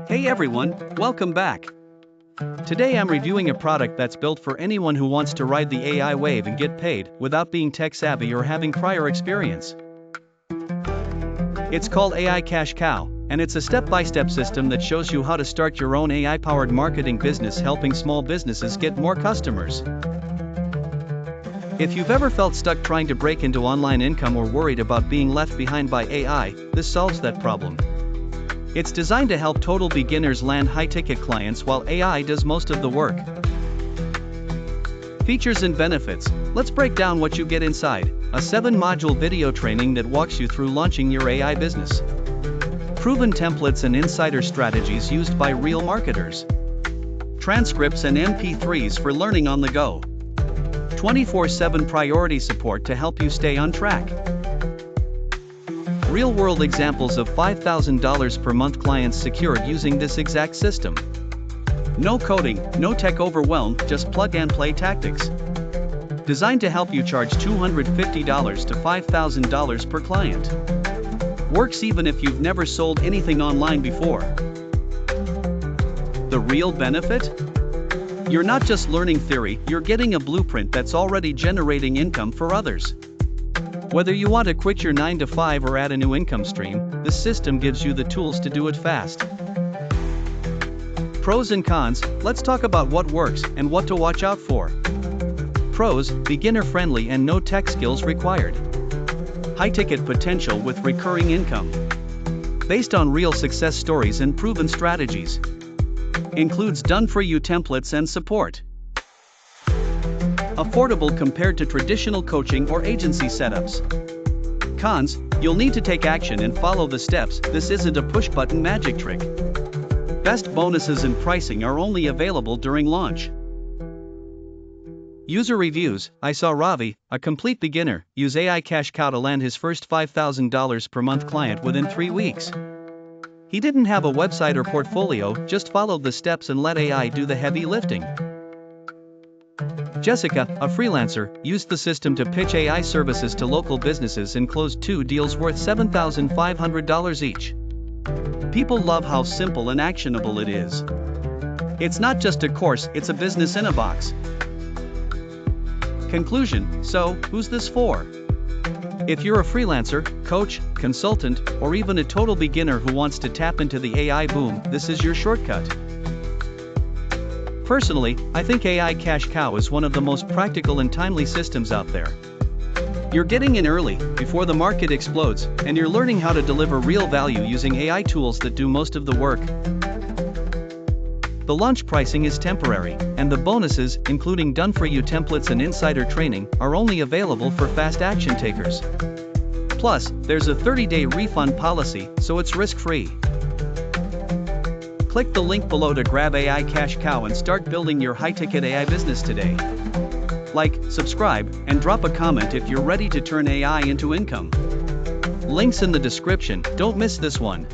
Hey everyone, welcome back. Today I'm reviewing a product that's built for anyone who wants to ride the AI wave and get paid without being tech savvy or having prior experience. It's called AI Cash Cow, and it's a step-by-step system that shows you how to start your own AI-powered marketing business, helping small businesses get more customers. If you've ever felt stuck trying to break into online income or worried about being left behind by AI, this solves that problem. It's designed to help total beginners land high-ticket clients while AI does most of the work. Features and benefits. Let's break down what you get inside. A 7-module video training that walks you through launching your AI business. Proven templates and insider strategies used by real marketers. Transcripts and MP3s for learning on the go. 24/7 priority support to help you stay on track. Real-world examples of $5,000 per month clients secured using this exact system. No coding, no tech overwhelm, just plug-and-play tactics. Designed to help you charge $250 to $5,000 per client. Works even if you've never sold anything online before. The real benefit? You're not just learning theory, you're getting a blueprint that's already generating income for others. Whether you want to quit your 9-to-5 or add a new income stream, this system gives you the tools to do it fast. Pros and cons. Let's talk about what works and what to watch out for. Pros: beginner-friendly and no tech skills required. High-ticket potential with recurring income. Based on real success stories and proven strategies. Includes done-for-you templates and support. Affordable compared to traditional coaching or agency setups. Cons: you'll need to take action and follow the steps. This isn't a push-button magic trick. Best bonuses and pricing are only available during launch. User reviews. I saw Ravi, a complete beginner, use AI Cash Cow to land his first $5,000 per month client within 3 weeks. He didn't have a website or portfolio, just followed the steps and let AI do the heavy lifting. Jessica, a freelancer, used the system to pitch AI services to local businesses and closed 2 deals worth $7,500 each. People love how simple and actionable it is. It's not just a course, it's a business in a box. Conclusion: so, who's this for? If you're a freelancer, coach, consultant, or even a total beginner who wants to tap into the AI boom, this is your shortcut. Personally, I think AI Cash Cow is one of the most practical and timely systems out there. You're getting in early, before the market explodes, and you're learning how to deliver real value using AI tools that do most of the work. The launch pricing is temporary, and the bonuses, including done-for-you templates and insider training, are only available for fast action takers. Plus, there's a 30-day refund policy, so it's risk-free. Click the link below to grab AI Cash Cow and start building your high-ticket AI business today. Like, subscribe, and drop a comment if you're ready to turn AI into income. Links in the description, don't miss this one.